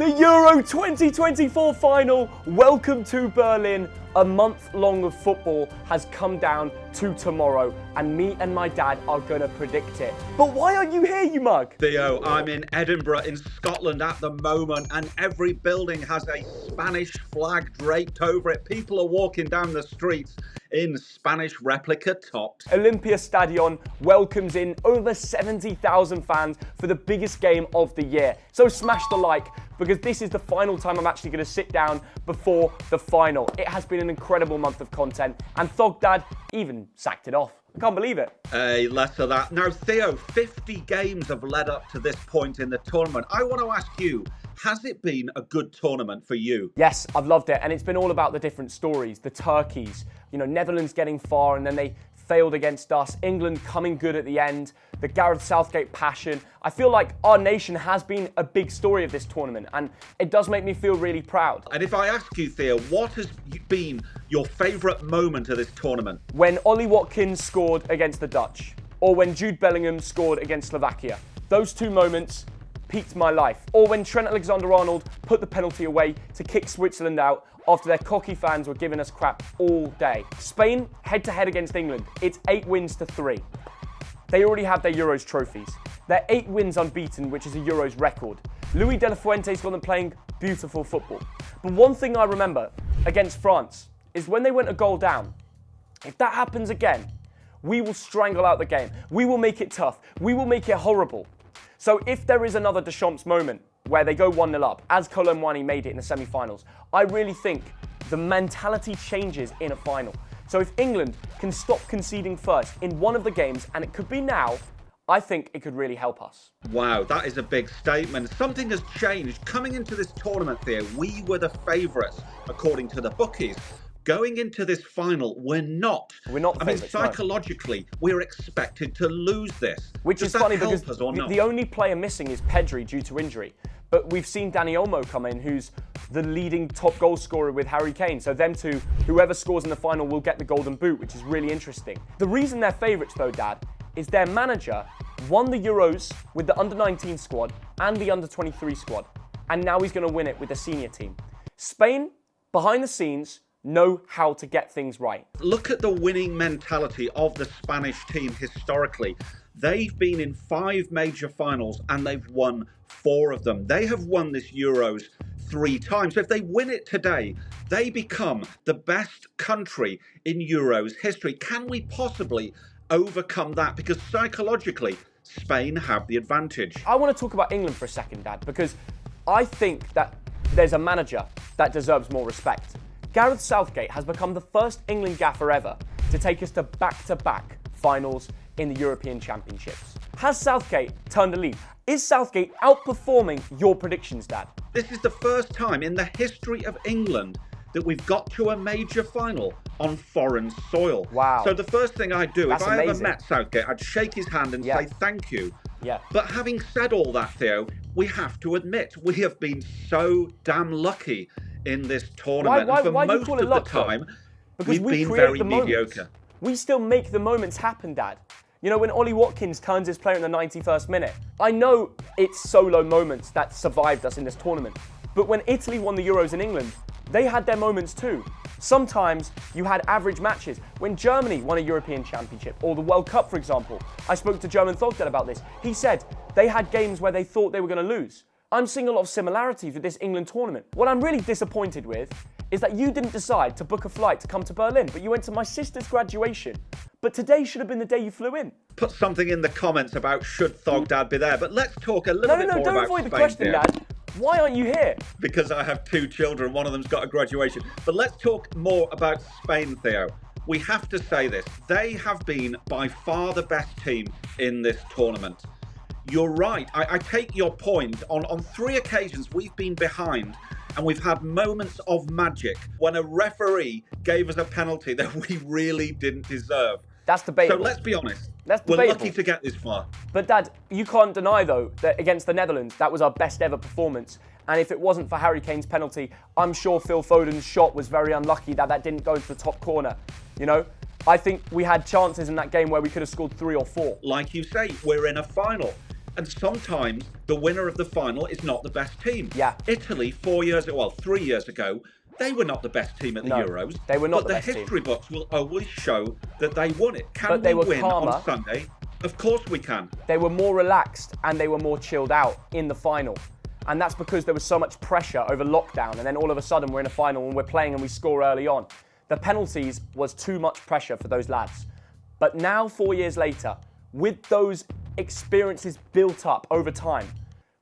The Euro 2024 final, welcome to Berlin. A month long of football has come down to tomorrow, and me and my dad are gonna predict it. But why are you here, you mug? Theo, I'm in Edinburgh in Scotland at the moment, and every building has a Spanish flag draped over it. People are walking down the streets in Spanish replica tops. Olympia Stadion welcomes in over 70,000 fans for the biggest game of the year. So smash the like, because this is the final time I'm actually going to sit down before the final. It has been an incredible month of content, and Thogdad even sacked it off. I can't believe it. Less of that. Now, Theo, 50 games have led up to this point in the tournament. I want to ask you, has it been a good tournament for you? Yes, I've loved it, and it's been all about the different stories. The Turkeys, Netherlands getting far and then they failed against us. England coming good at the end. The Gareth Southgate passion. I feel like our nation has been a big story of this tournament, and it does make me feel really proud. And if I ask you, Theo, what has been your favourite moment of this tournament? When Ollie Watkins scored against the Dutch, or when Jude Bellingham scored against Slovakia. Those two moments peaked my life. Or when Trent Alexander-Arnold put the penalty away to kick Switzerland out after their cocky fans were giving us crap all day. Spain, head-to-head against England. It's 8 wins to 3. They already have their Euros trophies. They're 8 wins unbeaten, which is a Euros record. Luis de la Fuente's got them playing beautiful football. But one thing I remember against France is when they went a goal down. If that happens again, we will strangle out the game. We will make it tough. We will make it horrible. So if there is another Deschamps moment where they go 1-0 up, as Kolo Muani made it in the semi-finals, I really think the mentality changes in a final. So if England can stop conceding first in one of the games, and it could be now, I think it could really help us. Wow, that is a big statement. Something has changed. Coming into this tournament, Theo, we were the favourites, according to the bookies. Going into this final, we're not. We're not the favourites, psychologically, we're expected to lose this. Which is funny because the only player missing is Pedri due to injury. But we've seen Dani Olmo come in, who's the leading top goal scorer with Harry Kane. So them two, whoever scores in the final will get the golden boot, which is really interesting. The reason they're favourites though, Dad, is their manager won the Euros with the under-19 squad and the under-23 squad. And now he's going to win it with the senior team. Spain, behind the scenes, know how to get things right. Look at the winning mentality of the Spanish team historically. They've been in 5 major finals and they've won 4 of them. They have won this Euros 3 times. So if they win it today, they become the best country in Euros history. Can we possibly overcome that? Because psychologically, Spain have the advantage. I want to talk about England for a second, Dad, because I think that there's a manager that deserves more respect. Gareth Southgate has become the first England gaffer ever to take us to back-to-back finals in the European Championships. Has Southgate turned a leaf? Is Southgate outperforming your predictions, Dad? This is the first time in the history of England that we've got to a major final on foreign soil. Wow. So the first thing I'd do, That's if I amazing. ever met Southgate, I'd shake his hand and say thank you. Yeah. But having said all that, Theo, we have to admit, we have been so damn lucky in this tournament. Why and for do you most call it of luck, the time, because we've we been create very the moments. mediocre. We still make the moments happen, Dad. When Ollie Watkins turns his player in the 91st minute. I know it's solo moments that survived us in this tournament. But when Italy won the Euros in England, they had their moments too. Sometimes you had average matches. When Germany won a European Championship, or the World Cup, for example, I spoke to German Thogdad about this. He said they had games where they thought they were going to lose. I'm seeing a lot of similarities with this England tournament. What I'm really disappointed with is that you didn't decide to book a flight to come to Berlin, but you went to my sister's graduation. But today should have been the day you flew in. Put something in the comments about should Thogdad be there, but let's talk a little bit more about Spain. No, don't avoid the question, here. Dad. Why aren't you here? Because I have 2 children, one of them's got a graduation. But let's talk more about Spain, Theo. We have to say this. They have been by far the best team in this tournament. You're right. I take your point. On 3 occasions, we've been behind and we've had moments of magic when a referee gave us a penalty that we really didn't deserve. That's debatable. So let's be honest. That's We're debatable. lucky to get this far. But Dad, you can't deny though that against the Netherlands, that was our best ever performance. And if it wasn't for Harry Kane's penalty, I'm sure Phil Foden's shot was very unlucky that didn't go to the top corner. I think we had chances in that game where we could have scored 3 or 4. Like you say, we're in a final. And sometimes the winner of the final is not the best team. Yeah. Italy, 3 years ago, they were not the best team at the Euros. They were not but the best history team. books will always show that they won it. Can But they we were win calmer. on Sunday? Of course we can. They were more relaxed and they were more chilled out in the final. And that's because there was so much pressure over lockdown. And then all of a sudden we're in a final and we're playing and we score early on. The penalties was too much pressure for those lads. But now, 4 years later, with those experiences built up over time,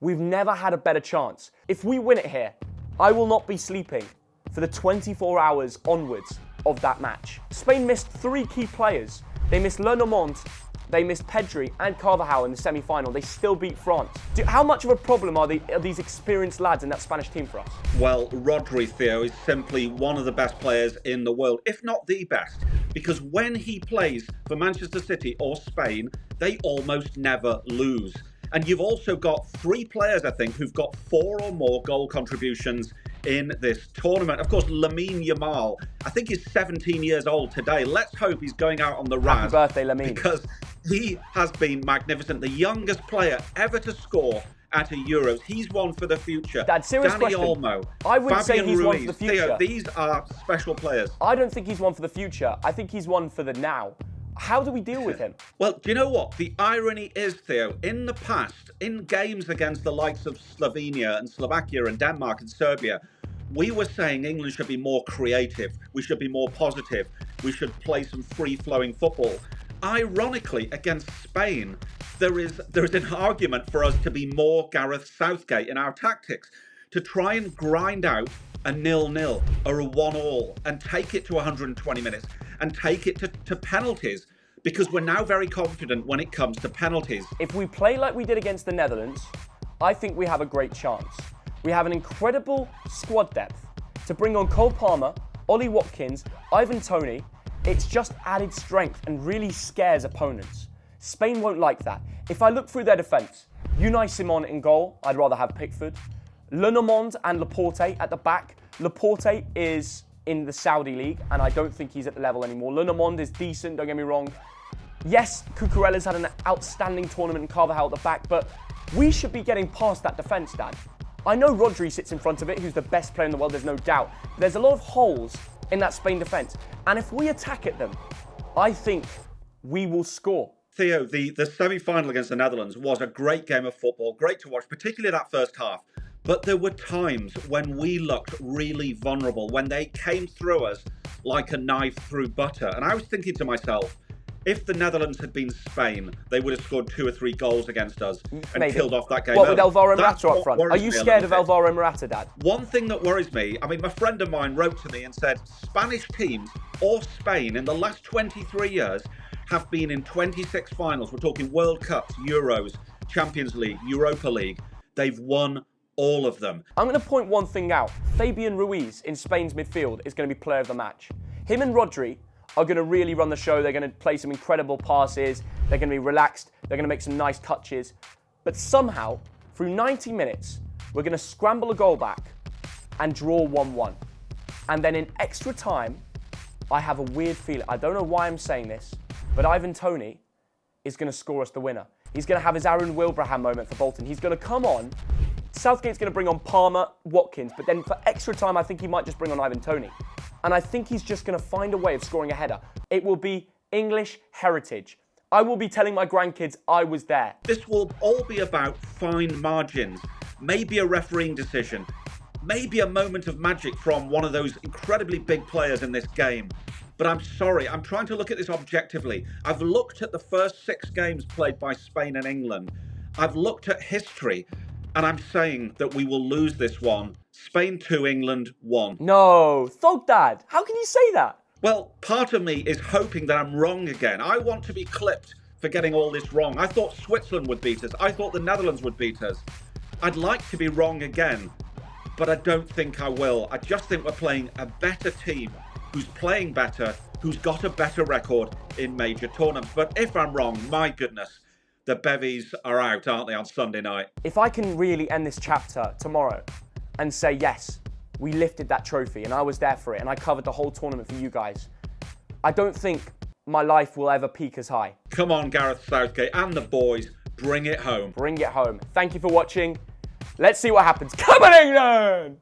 we've never had a better chance. If we win it here, I will not be sleeping for the 24 hours onwards of that match. Spain missed 3 key players. They missed Le Normand, they missed Pedri and Carvajal in the semi-final. They still beat France. How much of a problem are these experienced lads in that Spanish team for us? Well, Rodri, Theo, is simply one of the best players in the world, if not the best, because when he plays for Manchester City or Spain, they almost never lose. And you've also got 3 players, I think, who've got 4 or more goal contributions in this tournament. Of course, Lamine Yamal, I think he's 17 years old today. Let's hope he's going out on the rise. Happy birthday, Lamine. Because he has been magnificent. The youngest player ever to score at a Euros. He's one for the future. Dad, serious Dani question. Olmo, I would say Fabian he's Ruiz, one for the future. Theo, these are special players. I don't think he's one for the future. I think he's one for the now. How do we deal with him? Well, do you know what? The irony is, Theo, in the past, in games against the likes of Slovenia and Slovakia and Denmark and Serbia, we were saying England should be more creative. We should be more positive. We should play some free-flowing football. Ironically, against Spain, there is an argument for us to be more Gareth Southgate in our tactics, to try and grind out a 0-0 or a 1-1 and take it to 120 minutes and take it to penalties, because we're now very confident when it comes to penalties. If we play like we did against the Netherlands, I think we have a great chance. We have an incredible squad depth to bring on Cole Palmer, Ollie Watkins, Ivan Toney. It's just added strength and really scares opponents. Spain won't like that. If I look through their defence, Unai Simon in goal, I'd rather have Pickford. Le Normand and Laporte at the back. Laporte is in the Saudi league, and I don't think he's at the level anymore. Le Normand is decent, don't get me wrong. Yes, Cucurella's had an outstanding tournament and Carvajal at the back, but we should be getting past that defence, Dad. I know Rodri sits in front of it, who's the best player in the world, there's no doubt. There's a lot of holes in that Spain defence, and if we attack at them, I think we will score. Theo, the semi-final against the Netherlands was a great game of football, great to watch, particularly that first half. But there were times when we looked really vulnerable, when they came through us like a knife through butter. And I was thinking to myself, if the Netherlands had been Spain, they would have scored 2 or 3 goals against us and killed off that game. What, with Alvaro Morata up front? Are you scared of Alvaro Morata, Dad? One thing that worries me, I mean, a friend of mine wrote to me and said, Spanish teams or Spain in the last 23 years have been in 26 finals. We're talking World Cups, Euros, Champions League, Europa League. They've won all of them. I'm going to point one thing out. Fabian Ruiz in Spain's midfield is going to be player of the match. Him and Rodri are going to really run the show. They're going to play some incredible passes. They're going to be relaxed. They're going to make some nice touches. But somehow, through 90 minutes, we're going to scramble a goal back and draw 1-1. And then in extra time, I have a weird feeling. I don't know why I'm saying this, but Ivan Toney is going to score us the winner. He's going to have his Aaron Wilbraham moment for Bolton. He's going to come on. Southgate's going to bring on Palmer, Watkins, but then for extra time, I think he might just bring on Ivan Toney. And I think he's just going to find a way of scoring a header. It will be English heritage. I will be telling my grandkids I was there. This will all be about fine margins, maybe a refereeing decision, maybe a moment of magic from one of those incredibly big players in this game. But I'm sorry, I'm trying to look at this objectively. I've looked at the first 6 games played by Spain and England. I've looked at history, and I'm saying that we will lose this one. Spain 2, England 1. No, Thogdad, how can you say that? Well, part of me is hoping that I'm wrong again. I want to be clipped for getting all this wrong. I thought Switzerland would beat us. I thought the Netherlands would beat us. I'd like to be wrong again, but I don't think I will. I just think we're playing a better team who's playing better, who's got a better record in major tournaments. But if I'm wrong, my goodness, the bevies are out, aren't they, on Sunday night? If I can really end this chapter tomorrow and say, yes, we lifted that trophy and I was there for it and I covered the whole tournament for you guys, I don't think my life will ever peak as high. Come on, Gareth Southgate and the boys, Bring it home. Bring it home. Thank you for watching. Let's see what happens. Come on, England!